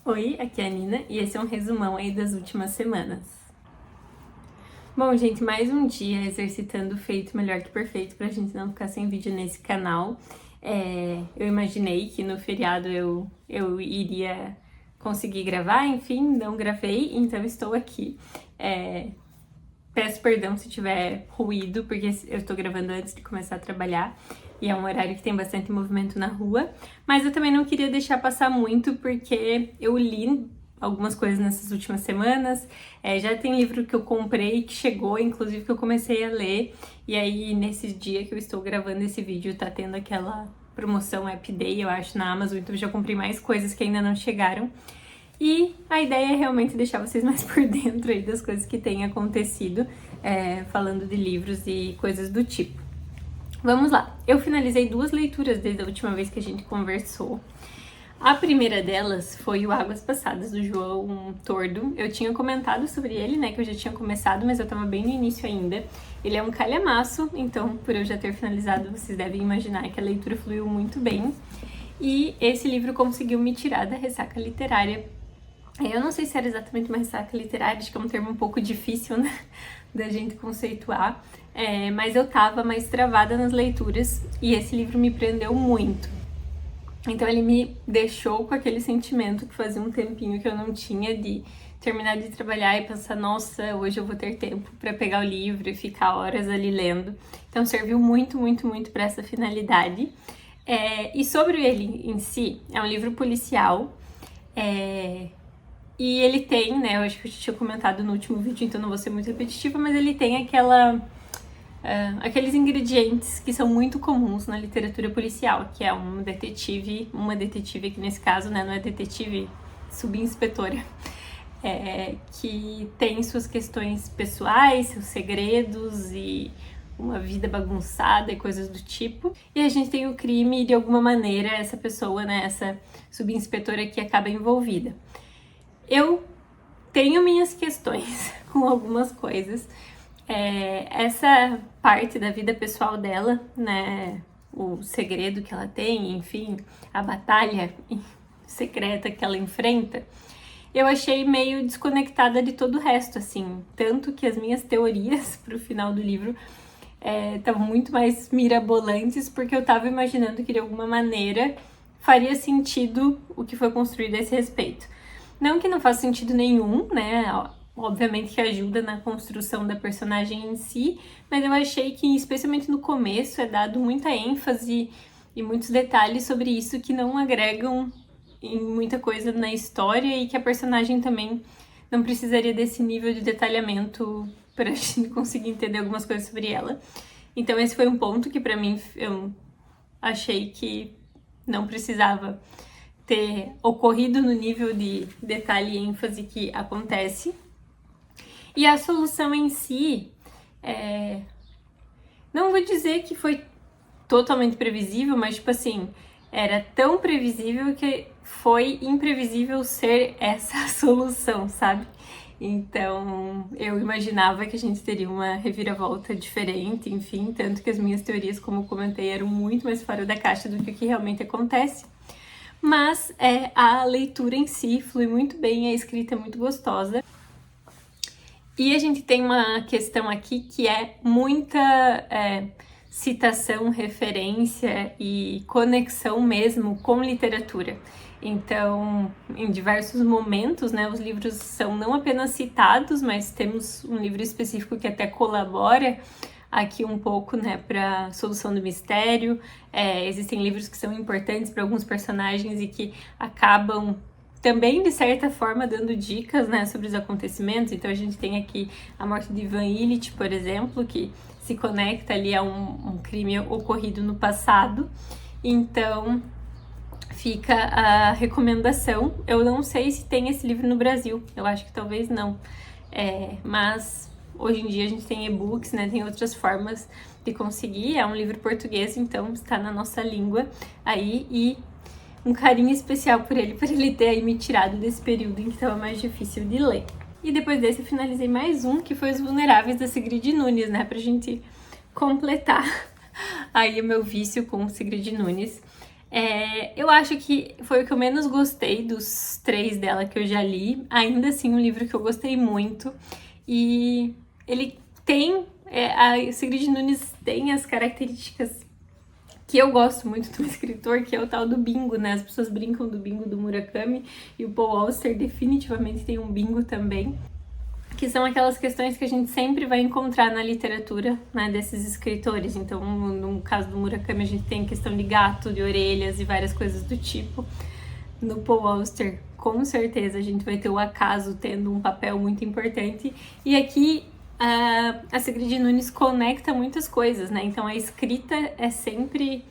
Oi, aqui é a Nina e esse é um resumão aí das últimas semanas. Bom, gente, mais um dia exercitando o feito melhor que perfeito pra gente não ficar sem vídeo nesse canal. Eu imaginei que no feriado eu iria conseguir gravar, enfim, não gravei, então estou aqui. Peço perdão se tiver ruído, porque eu tô gravando antes de começar a trabalhar e é um horário que tem bastante movimento na rua, mas eu também não queria deixar passar muito porque eu li algumas coisas nessas últimas semanas, já tem livro que eu comprei, que chegou, inclusive que eu comecei a ler, e aí nesse dia que eu estou gravando esse vídeo tá tendo aquela promoção App Day, eu acho, na Amazon, então eu já comprei mais coisas que ainda não chegaram. E a ideia é realmente deixar vocês mais por dentro aí das coisas que têm acontecido, falando de livros e coisas do tipo. Vamos lá, eu finalizei 2 leituras desde a última vez que a gente conversou. A primeira delas foi o Águas Passadas, do João Tordo. Eu tinha comentado sobre ele, né, que eu já tinha começado, mas eu tava bem no início ainda. Ele é um calhamaço, então por eu já ter finalizado, vocês devem imaginar que a leitura fluiu muito bem. E esse livro conseguiu me tirar da ressaca literária. Eu não sei se era exatamente uma ressaca literária, acho que é um termo um pouco difícil, né, da gente conceituar, mas eu tava mais travada nas leituras e esse livro me prendeu muito. Então ele me deixou com aquele sentimento que fazia um tempinho que eu não tinha de terminar de trabalhar e pensar, nossa, hoje eu vou ter tempo para pegar o livro e ficar horas ali lendo. Então serviu muito, muito, muito para essa finalidade. E sobre ele em si, é um livro policial, e ele tem, né, eu acho que eu tinha comentado no último vídeo, então não vou ser muito repetitiva, mas ele tem aqueles ingredientes que são muito comuns na literatura policial, que é uma detetive aqui nesse caso, né, não é detetive, subinspetora, que tem suas questões pessoais, seus segredos e uma vida bagunçada e coisas do tipo. E a gente tem o crime e de alguma maneira essa pessoa, né, essa subinspetora que acaba envolvida. Eu tenho minhas questões com algumas coisas. Essa parte da vida pessoal dela, né, o segredo que ela tem, enfim, a batalha secreta que ela enfrenta, eu achei meio desconectada de todo o resto, assim, tanto que as minhas teorias pro final do livro estavam muito mais mirabolantes, porque eu tava imaginando que de alguma maneira faria sentido o que foi construído a esse respeito. Não que não faça sentido nenhum, né? Obviamente que ajuda na construção da personagem em si, mas eu achei que, especialmente no começo, é dado muita ênfase e muitos detalhes sobre isso que não agregam em muita coisa na história e que a personagem também não precisaria desse nível de detalhamento para a gente conseguir entender algumas coisas sobre ela. Então esse foi um ponto que para mim eu achei que não precisava ter ocorrido no nível de detalhe e ênfase que acontece. E a solução em si, não vou dizer que foi totalmente previsível, mas tipo assim, era tão previsível que foi imprevisível ser essa solução, sabe? Então, eu imaginava que a gente teria uma reviravolta diferente, enfim, tanto que as minhas teorias, como eu comentei, eram muito mais fora da caixa do que o que realmente acontece. Mas a leitura em si flui muito bem, a escrita é muito gostosa. E a gente tem uma questão aqui que é muita citação, referência e conexão mesmo com literatura. Então, em diversos momentos, né, os livros são não apenas citados, mas temos um livro específico que até colabora aqui um pouco, né, para a solução do mistério. Existem livros que são importantes para alguns personagens e que acabam também, de certa forma, dando dicas, né, sobre os acontecimentos. Então a gente tem aqui a morte de Ivan Illich, por exemplo, que se conecta ali a um crime ocorrido no passado. Então fica a recomendação. Eu não sei se tem esse livro no Brasil, eu acho que talvez não, mas hoje em dia a gente tem e-books, né, tem outras formas de conseguir. É um livro português, então está na nossa língua aí, e um carinho especial por ele ter aí me tirado desse período em que estava mais difícil de ler. E depois desse eu finalizei mais um, que foi Os Vulneráveis, da Sigrid Nunes, né, pra gente completar aí o meu vício com Sigrid Nunes. Eu acho que foi o que eu menos gostei dos 3 dela que eu já li. Ainda assim, um livro que eu gostei muito. E ele tem... a Sigrid Nunes tem as características que eu gosto muito do escritor, que é o tal do bingo, né? As pessoas brincam do bingo do Murakami, e o Paul Auster definitivamente tem um bingo também, que são aquelas questões que a gente sempre vai encontrar na literatura, né, desses escritores. Então, no caso do Murakami, a gente tem a questão de gato, de orelhas e várias coisas do tipo. No Paul Auster, com certeza, a gente vai ter o acaso tendo um papel muito importante. E aqui, a Sigrid Nunes conecta muitas coisas, né? Então, a escrita é sempre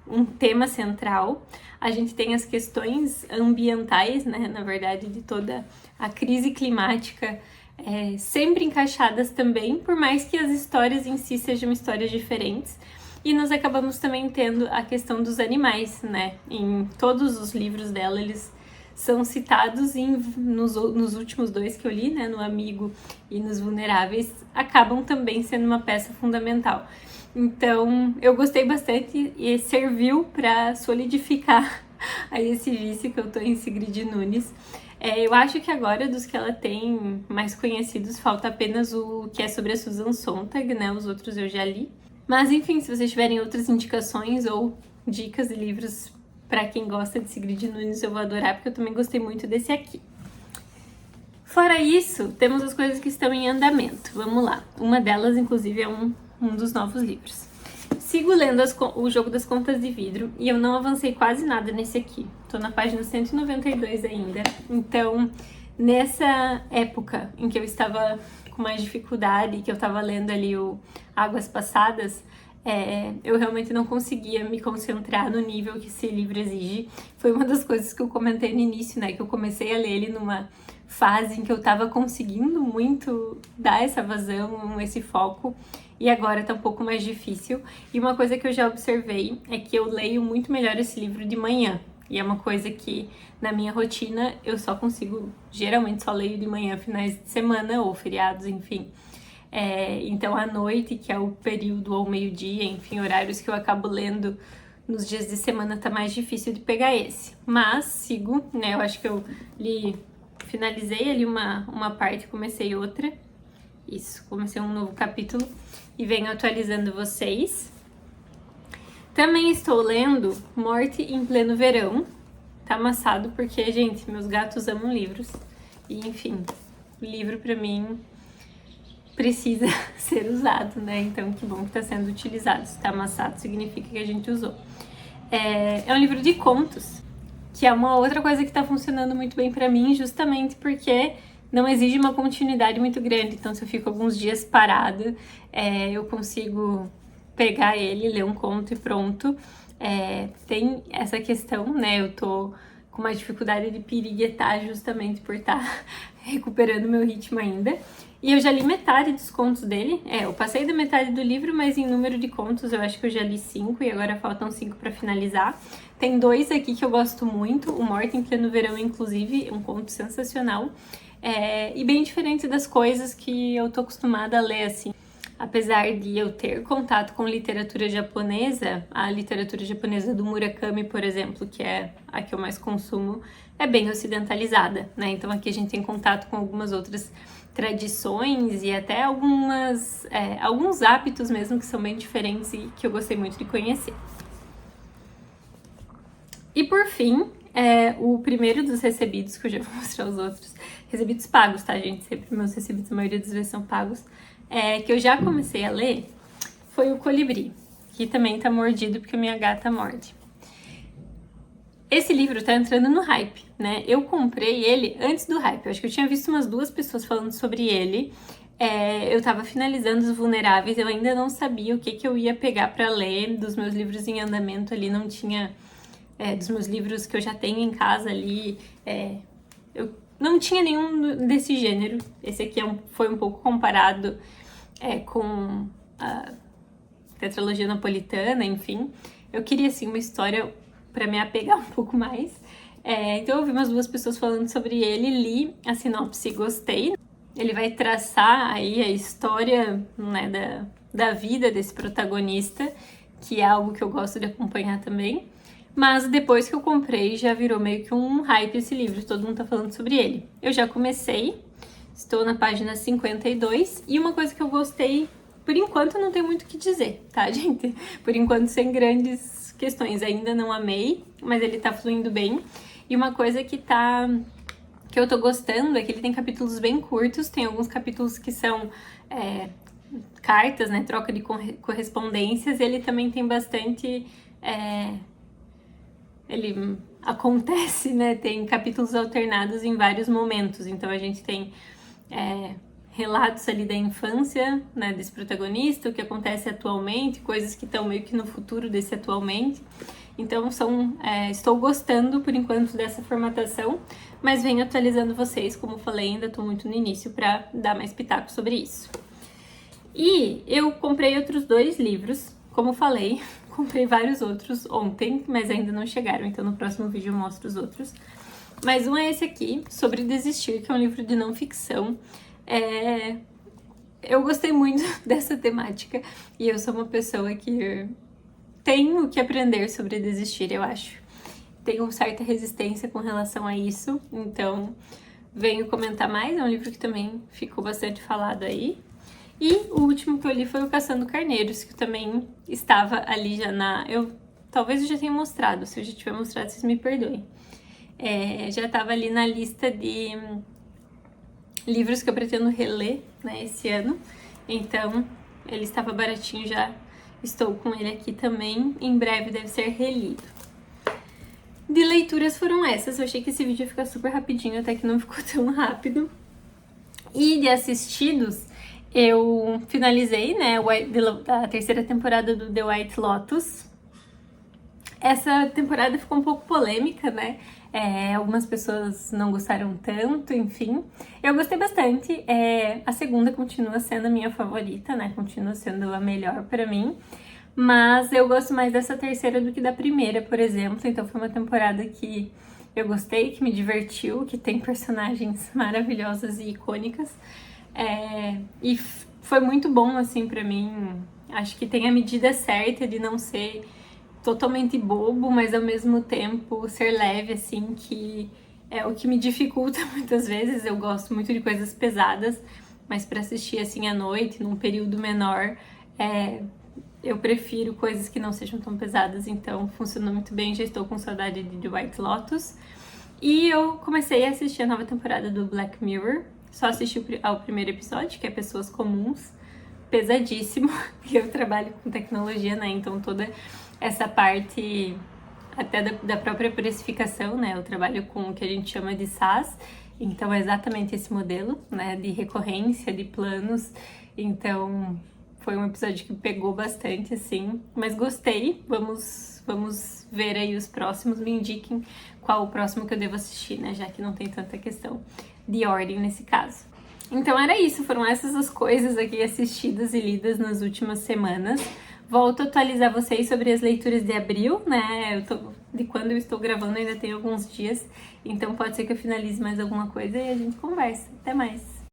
um tema central. A gente tem as questões ambientais, né? Na verdade, de toda a crise climática, sempre encaixadas também, por mais que as histórias em si sejam histórias diferentes. E nós acabamos também tendo a questão dos animais, né? Em todos os livros dela, eles são citados nos últimos 2 que eu li, né? No Amigo e nos Vulneráveis, acabam também sendo uma peça fundamental. Então, eu gostei bastante e serviu para solidificar aí esse vício que eu tô em Sigrid Nunes. Eu acho que agora, dos que ela tem mais conhecidos, falta apenas o que é sobre a Susan Sontag, né? Os outros eu já li. Mas, enfim, se vocês tiverem outras indicações ou dicas de livros para quem gosta de Sigrid Nunes, eu vou adorar, porque eu também gostei muito desse aqui. Fora isso, temos as coisas que estão em andamento. Vamos lá. Uma delas, inclusive, é um dos novos livros. Sigo lendo o Jogo das Contas de Vidro e eu não avancei quase nada nesse aqui. Tô na página 192 ainda. Então, nessa época em que eu estava com mais dificuldade, que eu estava lendo ali o Águas Passadas, eu realmente não conseguia me concentrar no nível que esse livro exige. Foi uma das coisas que eu comentei no início, né? Que eu comecei a ler ele numa fase em que eu tava conseguindo muito dar essa vazão, esse foco, e agora tá um pouco mais difícil. E uma coisa que eu já observei é que eu leio muito melhor esse livro de manhã. E é uma coisa que, na minha rotina, eu só consigo... Geralmente só leio de manhã, finais de semana ou feriados, enfim. Então, à noite, que é o período, ou meio-dia, enfim, horários que eu acabo lendo nos dias de semana, tá mais difícil de pegar esse. Mas, sigo, né? Eu acho que eu finalizei ali uma parte, comecei outra. Isso, comecei um novo capítulo e venho atualizando vocês. Também estou lendo Morte em Pleno Verão. Tá amassado porque, gente, meus gatos amam livros. E, enfim, livro pra mim precisa ser usado, né? Então, que bom que tá sendo utilizado. Se tá amassado, significa que a gente usou. É um livro de contos, que é uma outra coisa que tá funcionando muito bem pra mim, justamente porque não exige uma continuidade muito grande. Então, se eu fico alguns dias parada, eu consigo pegar ele, ler um conto e pronto. Tem essa questão, né? Eu tô com uma dificuldade de piriguetar justamente por estar recuperando meu ritmo ainda. E eu já li metade dos contos dele. Eu passei da metade do livro, mas em número de contos eu acho que eu já li 5 e agora faltam 5 para finalizar. Tem 2 aqui que eu gosto muito, o Morte em Pleno Verão, inclusive, um conto sensacional. E bem diferente das coisas que eu tô acostumada a ler, assim. Apesar de eu ter contato com literatura japonesa, a literatura japonesa do Murakami, por exemplo, que é a que eu mais consumo, é bem ocidentalizada, né? Então aqui a gente tem contato com algumas outras tradições e até alguns hábitos mesmo que são bem diferentes e que eu gostei muito de conhecer. E por fim, o primeiro dos recebidos, que eu já vou mostrar os outros, recebidos pagos, tá, gente? Sempre meus recebidos, a maioria das vezes são pagos, que eu já comecei a ler, foi o Colibri, que também tá mordido porque minha gata morde. Esse livro tá entrando no hype, né? Eu comprei ele antes do hype, eu acho que eu tinha visto umas 2 pessoas falando sobre ele. Eu tava finalizando Os Vulneráveis, eu ainda não sabia o que eu ia pegar pra ler. Dos meus livros em andamento ali não tinha... dos meus livros que eu já tenho em casa ali, eu não tinha nenhum desse gênero. Esse aqui foi um pouco comparado com a tetralogia napolitana, enfim. Eu queria, assim, uma história para me apegar um pouco mais. Então eu ouvi umas 2 pessoas falando sobre ele, li a sinopse e gostei. Ele vai traçar aí a história, né, da vida desse protagonista, que é algo que eu gosto de acompanhar também. Mas depois que eu comprei, já virou meio que um hype esse livro, todo mundo tá falando sobre ele. Eu já comecei, estou na página 52, e uma coisa que eu gostei, por enquanto não tem muito o que dizer, tá, gente? Por enquanto sem grandes questões, ainda não amei, mas ele tá fluindo bem. E uma coisa que eu tô gostando é que ele tem capítulos bem curtos, tem alguns capítulos que são cartas, né, troca de correspondências, e ele também tem bastante... ele acontece, né, tem capítulos alternados em vários momentos, então a gente tem relatos ali da infância, né, desse protagonista, o que acontece atualmente, coisas que estão meio que no futuro desse atualmente. Então estou gostando por enquanto dessa formatação, mas venho atualizando vocês, como falei, ainda estou muito no início para dar mais pitaco sobre isso. E eu comprei outros 2 livros, como falei, comprei vários outros ontem, mas ainda não chegaram, então no próximo vídeo eu mostro os outros. Mas um é esse aqui, Sobre Desistir, que é um livro de não ficção. Eu gostei muito dessa temática e eu sou uma pessoa que tem o que aprender sobre desistir, eu acho. Tenho certa resistência com relação a isso, então venho comentar mais. É um livro que também ficou bastante falado aí. E o último que eu li foi o Caçando Carneiros, que também estava ali já talvez eu já tenha mostrado, se eu já tiver mostrado, vocês me perdoem. Já estava ali na lista de livros que eu pretendo reler, né, esse ano. Então, ele estava baratinho, já estou com ele aqui também. Em breve deve ser relido. De leituras foram essas. Eu achei que esse vídeo ia ficar super rapidinho, até que não ficou tão rápido. E de assistidos, eu finalizei, né, a 3ª temporada do The White Lotus. Essa temporada ficou um pouco polêmica, né? Algumas pessoas não gostaram tanto, enfim. Eu gostei bastante. A segunda continua sendo a minha favorita, né? Continua sendo a melhor pra mim. Mas eu gosto mais dessa 3ª do que da primeira, por exemplo. Então foi uma temporada que eu gostei, que me divertiu, que tem personagens maravilhosas e icônicas. E foi muito bom, assim, pra mim. Acho que tem a medida certa de não ser totalmente bobo, mas ao mesmo tempo ser leve, assim, que é o que me dificulta muitas vezes. Eu gosto muito de coisas pesadas, mas para assistir assim à noite, num período menor, eu prefiro coisas que não sejam tão pesadas, então funcionou muito bem. Já estou com saudade de The White Lotus. E eu comecei a assistir a nova temporada do Black Mirror. Só assisti ao primeiro episódio, que é Pessoas Comuns. Pesadíssimo, porque eu trabalho com tecnologia, né? Então toda essa parte até da própria precificação, né? Eu trabalho com o que a gente chama de SaaS, então é exatamente esse modelo, né? De recorrência, de planos. Então foi um episódio que pegou bastante, assim, mas gostei. Vamos ver aí os próximos, me indiquem qual o próximo que eu devo assistir, né? Já que não tem tanta questão de ordem nesse caso. Então era isso, foram essas as coisas aqui assistidas e lidas nas últimas semanas. Volto a atualizar vocês sobre as leituras de abril, né? De quando eu estou gravando ainda tem alguns dias, então pode ser que eu finalize mais alguma coisa e a gente conversa. Até mais!